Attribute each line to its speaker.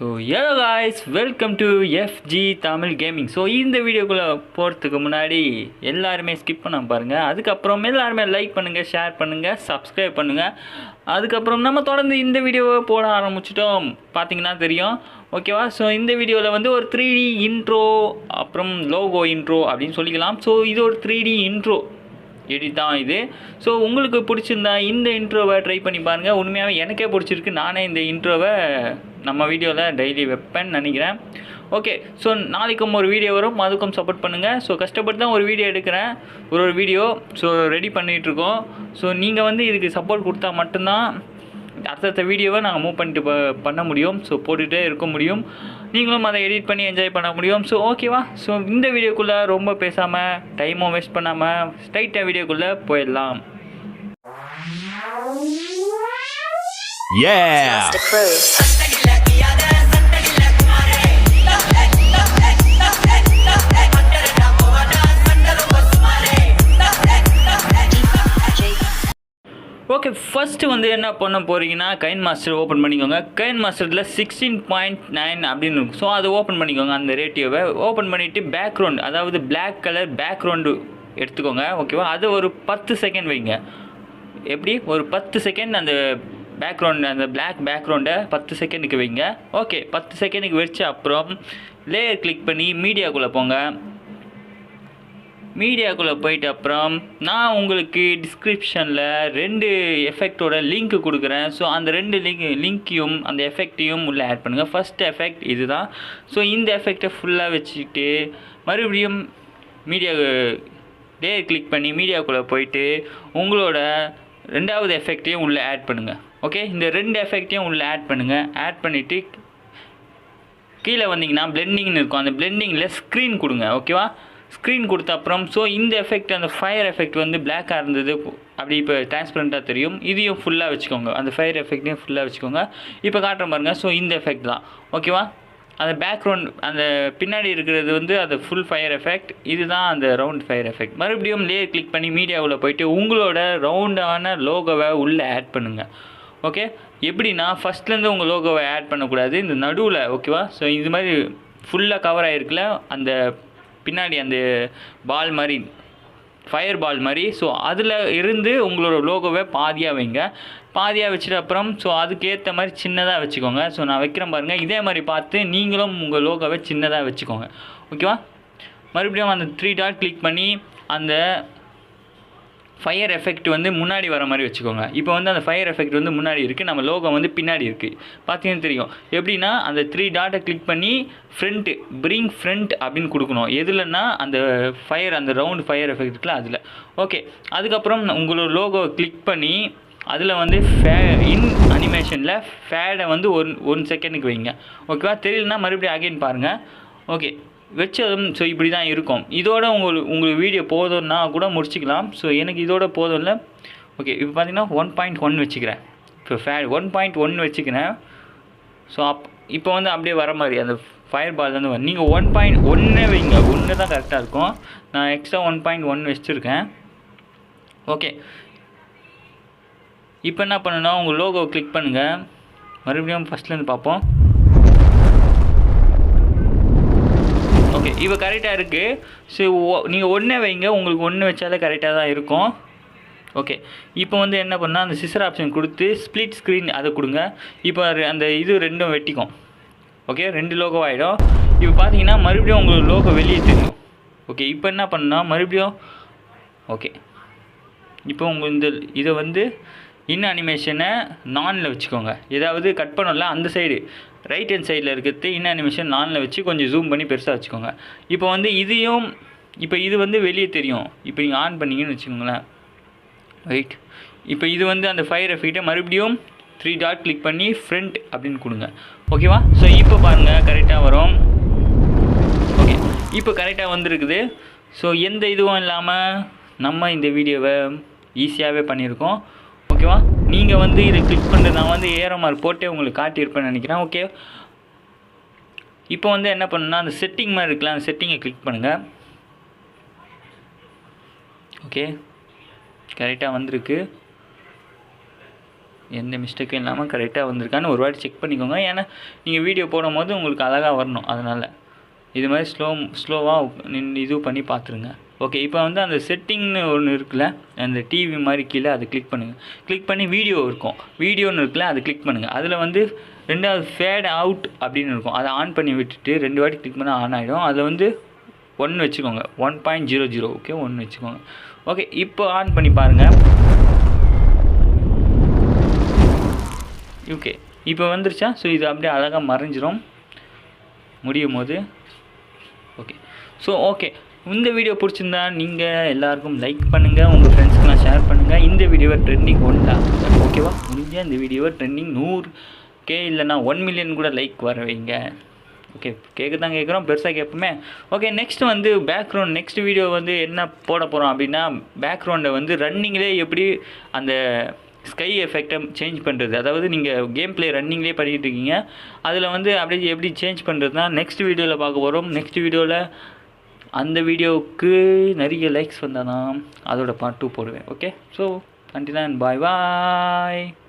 Speaker 1: So hello guys, welcome to FG Tamil gaming. So இந்த வீடியோக்குள்ளே போகிறதுக்கு முன்னாடி எல்லாருமே ஸ்கிப் பண்ண பாருங்கள். அதுக்கப்புறம் எல்லாருமே லைக் பண்ணுங்கள், ஷேர் பண்ணுங்கள், சப்ஸ்கிரைப் பண்ணுங்கள். அதுக்கப்புறம் நம்ம தொடர்ந்து இந்த வீடியோவை போட ஆரம்பிச்சிட்டோம், பார்த்தீங்கன்னா தெரியும். ஓகேவா? ஸோ இந்த வீடியோவில் வந்து ஒரு 3D இன்ட்ரோ, அப்புறம் லோகோ இன்ட்ரோ அப்படின்னு சொல்லிக்கலாம். ஸோ இது ஒரு 3D இன்ட்ரோ எடிட் தான் இது. ஸோ உங்களுக்கு பிடிச்சிருந்தா இந்த இன்ட்ரோவை ட்ரை பண்ணி பாருங்கள். உண்மையாகவே எனக்கே பிடிச்சிருக்கு. நானே இந்த இன்ட்ரோவை நம்ம வீடியோவில் டெய்லி வைப்பேன்னு நினைக்கிறேன். ஓகே, ஸோ நாளைக்கும் ஒரு வீடியோ வரும், அதுக்கும் சப்போர்ட் பண்ணுங்கள். ஸோ கஷ்டப்பட்டு தான் ஒரு வீடியோ எடுக்கிறேன், ஒரு வீடியோ ஸோ ரெடி பண்ணிகிட்ருக்கோம். ஸோ நீங்கள் வந்து இதுக்கு சப்போர்ட் கொடுத்தா மட்டும்தான் அடுத்த வீடியோவை நாங்கள் மூவ் பண்ணிட்டு பண்ண முடியும். ஸோ போட்டுகிட்டே இருக்க முடியும், நீங்களும் அதை எடிட் பண்ணி என்ஜாய் பண்ண முடியும். ஸோ ஓகேவா? ஸோ இந்த வீடியோக்குள்ளே ரொம்ப பேசாமல் டைமும் வேஸ்ட் பண்ணாமல் ஸ்ட்ரைட்டாக வீடியோக்குள்ளே போயிடலாம். ஓகே, ஃபஸ்ட்டு வந்து என்ன பண்ண போகிறீங்கன்னா Kinemaster ஓப்பன் பண்ணிக்கோங்க. Kinemasterல 16.9 அப்படின்னு இருக்கும். ஸோ அதை ஓப்பன் பண்ணிக்கோங்க. அந்த ரேட்டியோவை ஓப்பன் பண்ணிவிட்டு பேக்ரவுண்ட், அதாவது பிளாக் கலர் பேக்ரவுண்டு எடுத்துக்கோங்க. ஓகேவா? அது ஒரு 10 செகண்ட் வைங்க. எப்படி? ஒரு 10 செகண்ட் அந்த பேக்ரவுண்ட், அந்த பிளாக் பேக்ரவுண்டை 10 செகண்டுக்கு வைங்க. ஓகே, 10 செகண்டுக்கு வச்ச அப்புறம் லேயர் கிளிக் பண்ணி மீடியாக்குள்ளே போங்க. மீடியாக்குள்ளே போயிட்டு அப்புறம் நான் உங்களுக்கு டிஸ்கிரிப்ஷனில் 2 எஃபெக்டோட லிங்க் கொடுக்குறேன். ஸோ அந்த 2 லிங்க்கையும் அந்த எஃபெக்டையும் உள்ளே ஆட் பண்ணுங்கள். ஃபஸ்ட் எஃபெக்ட் இது தான். ஸோ இந்த எஃபெக்டை ஃபுல்லாக வச்சுக்கிட்டு மறுபடியும் மீடியா லேயர் கிளிக் பண்ணி மீடியாக்குள்ளே போயிட்டு உங்களோட 2வது எஃபெக்டையும் உள்ளே ஆட் பண்ணுங்கள். ஓகே, இந்த 2 எஃபெக்டையும் உள்ளே ஆட் பண்ணுங்கள். ஆட் பண்ணிவிட்டு கீழே வந்தீங்கன்னா பிளெண்டிங்னு இருக்கும். அந்த பிளெண்டிங்கில் ஸ்க்ரீன் கொடுங்க. ஓகேவா? ஸ்க்ரீன் கொடுத்த அப்புறம் ஸோ இந்த எஃபெக்ட், அந்த ஃபயர் எஃபெக்ட் வந்து பிளாக்காக இருந்தது, அப்படி இப்போ டிரான்ஸ்பரண்ட்டாக தெரியும். இதையும் ஃபுல்லாக வச்சுக்கோங்க. அந்த ஃபயர் எஃபெக்ட்டையும் ஃபுல்லாக வச்சுக்கோங்க. இப்போ காட்டுற பாருங்கள். ஸோ இந்த எஃபெக்ட் தான். ஓகேவா? அந்த பேக்ரவுண்ட், அந்த பின்னாடி இருக்கிறது வந்து அது ஃபுல் ஃபயர் எஃபெக்ட். இதுதான் அந்த ரவுண்ட் ஃபயர் எஃபெக்ட். மறுபடியும் லேயர் கிளிக் பண்ணி மீடியாவில் போயிட்டு உங்களோட ரவுண்டான லோகோவை உள்ளே ஆட் பண்ணுங்கள். ஓகே, எப்படின்னா ஃபஸ்ட்லேருந்து உங்கள் லோகோவை ஆட் பண்ணக்கூடாது, இந்த நடுவில். ஓகேவா? ஸோ இது மாதிரி ஃபுல்லாக கவர் ஆகிருக்குல அந்த பின்னாடி அந்த பால் மாதிரி, ஃபயர் பால் மாதிரி. ஸோ அதில் இருந்து உங்களோட லோகோவை பாதியாக வைங்க. பாதியாக வச்சுட்டு அப்புறம் ஸோ அதுக்கேற்ற மாதிரி சின்னதாக வச்சுக்கோங்க. ஸோ நான் வைக்கிறேன் பாருங்கள். இதே மாதிரி பார்த்து நீங்களும் உங்கள் லோகோவை சின்னதாக வச்சுக்கோங்க. ஓகேவா? மறுபடியும் அந்த 3 டாட் கிளிக் பண்ணி அந்த ஃபயர் எஃபெக்ட் வந்து முன்னாடி வர மாதிரி வச்சுக்கோங்க. இப்போ வந்து அந்த ஃபயர் எஃபெக்ட் வந்து முன்னாடி இருக்குது, நம்ம லோகோ வந்து பின்னாடி இருக்குது. பார்த்தீங்கன்னா தெரியும். எப்படின்னா அந்த 3 டாட்டை கிளிக் பண்ணி ஃப்ரண்ட்டு, பிரிங் ஃப்ரண்ட் அப்படின்னு கொடுக்கணும். எதுலன்னா அந்த ஃபயர், அந்த ரவுண்ட் ஃபயர் எஃபெக்ட் இருக்குல்ல அதில். ஓகே, அதுக்கப்புறம் உங்களோட லோகோவை கிளிக் பண்ணி அதில் வந்து இன் அனிமேஷனில் ஃபேடை வந்து 1 செகண்டுக்கு வைங்க. ஓகேவா? தெரியலனா மறுபடியும் அகைன் பாருங்கள். ஓகே, வச்சதும் ஸோ இப்படி தான் இருக்கும். இதோட உங்களுக்கு வீடியோ போதும்னா கூட முடிச்சிக்கலாம். ஸோ எனக்கு இதோட போதும் இல்லை. ஓகே, இப்போ பார்த்தீங்கன்னா 1.1 வச்சுக்கிறேன். இப்போ 1.1 வச்சுக்கிறேன். ஸோ இப்போ வந்து அப்படியே வர மாதிரி அந்த ஃபயர் பால் வந்து நீங்கள் 1.1 வைங்க. 1 தான் கரெக்டாக இருக்கும். நான் எக்ஸ்ட்ரா 1.1 வச்சுருக்கேன். ஓகே, இப்போ என்ன பண்ணணும்னா உங்கள் லோகோவை கிளிக் பண்ணுங்கள். மறுபடியும் ஃபஸ்ட்லேருந்து பார்ப்போம். ஓகே, இப்போ கரெக்டாக இருக்குது. ஸோ நீங்கள் 1 வைங்க. உங்களுக்கு 1 வச்சாலே கரெக்டாக தான் இருக்கும். ஓகே, இப்போ வந்து என்ன பண்ணால் அந்த சிசர் ஆப்ஷன் கொடுத்து ஸ்ப்ளிட் ஸ்க்ரீன் அதை கொடுங்க. இப்போ அந்த இது 2ம் வெட்டிக்கும். ஓகே, 2 லோகோ ஆகிடும். இப்போ பார்த்தீங்கன்னா மறுபடியும் உங்களுக்கு லோகோ வெளியே தெரியும். ஓகே, இப்போ என்ன பண்ணால் மறுபடியும் ஓகே, இப்போ உங்கள் இந்த இதை வந்து இன் அனிமேஷனை நானில் வச்சுக்கோங்க. ஏதாவது கட் பண்ணல அந்த சைடு ரைட் ஹேண்ட் சைடில் இருக்கிறது இன் அனிமேஷன் நானில் வச்சு கொஞ்சம் ஜூம் பண்ணி பெருசாக வச்சுக்கோங்க. இப்போ வந்து இதையும், இப்போ இது வந்து வெளியே தெரியும். இப்போ நீங்கள் ஆன் பண்ணிங்கன்னு வச்சுக்கோங்களேன். ரைட், இப்போ இது வந்து அந்த ஃபயர் எஃபெக்ட்டை மறுபடியும் 3 டாட் கிளிக் பண்ணி ஃப்ரண்ட் அப்படின்னு கொடுங்க. ஓகேவா? ஸோ இப்போ பாருங்கள் கரெக்டாக வரும். ஓகே, இப்போ கரெக்டாக வந்துருக்குது. ஸோ எந்த இதுவும் இல்லாமல் நம்ம இந்த வீடியோவை ஈஸியாகவே பண்ணியிருக்கோம். ஓகேவா? நீங்கள் வந்து இதை கிளிக் பண்ணுறது நான் வந்து ஏரோமார் போட்டே உங்களுக்கு காட்டியிருப்பேன்னு நினைக்கிறேன். ஓகே, இப்போ வந்து என்ன பண்ணுன்னா அந்த செட்டிங் மாதிரி இருக்கலாம், அந்த செட்டிங்கை கிளிக் பண்ணுங்கள். ஓகே, கரெக்டாக வந்திருக்கு. எந்த மிஸ்டேக்கும் இல்லாமல் கரெக்டாக வந்திருக்கான்னு ஒரு வாட்டி செக் பண்ணிக்கோங்க. ஏன்னா நீங்கள் வீடியோ போடும்போது உங்களுக்கு அழகாக வரணும். அதனால் இது மாதிரி ஸ்லோவாக இது பண்ணி பார்த்துருங்க. ஓகே, இப்போ வந்து அந்த செட்டிங்னு ஒன்று இருக்குல்ல, அந்த டிவி மாதிரி கீழே அதை கிளிக் பண்ணுங்கள். கிளிக் பண்ணி வீடியோ இருக்கும், வீடியோன்னு இருக்குல்ல, அதை கிளிக் பண்ணுங்கள். அதில் வந்து ரெண்டாவது ஃபேட் அவுட் அப்படின்னு இருக்கும், அதை ஆன் பண்ணி விட்டுட்டு 2 வாட்டி கிளிக் பண்ணால் ஆன் ஆகிடும். அதில் வந்து 1 வச்சுக்கோங்க, 1.00. ஓகே, 1 வச்சுக்கோங்க. ஓகே, இப்போ ஆன் பண்ணி பாருங்கள். ஓகே, இப்போ வந்துருச்சா? ஸோ இது அப்படியே அழகாக மறைஞ்சிரும் முடியும் போது. ஓகே, ஸோ ஓகே, இந்த வீடியோ பிடிச்சிருந்தா நீங்கள் எல்லாருக்கும் லைக் பண்ணுங்கள், உங்கள் ஃப்ரெண்ட்ஸ்க்கெலாம் ஷேர் பண்ணுங்கள். இந்த வீடியோவை ட்ரெண்டிங் 1 ஓகேவா? முடிஞ்சால் இந்த வீடியோவை ட்ரெண்டிங் 100K இல்லைனா 1 மில்லியன் கூட லைக் வர வைங்க. ஓகே, கேட்குறோம், பெருசாக கேட்போமே. ஓகே, நெக்ஸ்ட் வந்து பேக்ரவுண்ட். நெக்ஸ்ட் வீடியோ வந்து என்ன போட போகிறோம் அப்படின்னா, பேக்ரவுண்டை வந்து ரன்னிங்லேயே எப்படி அந்த ஸ்கை எஃபெக்டை சேஞ்ச் பண்ணுறது, அதாவது நீங்கள் கேம் ப்ளே ரன்னிங்லேயே பண்ணிகிட்டு இருக்கீங்க, அதில் வந்து அப்படியே எப்படி சேஞ்ச் பண்ணுறது தான் நெக்ஸ்ட் வீடியோவில் பார்க்க போகிறோம். நெக்ஸ்ட் வீடியோவில் அந்த வீடியோவுக்கு நிறைய லைக்ஸ் வந்தால் தான் அதோட பார்ட் 2 போடுவேன். Okay, so until then, bye bye.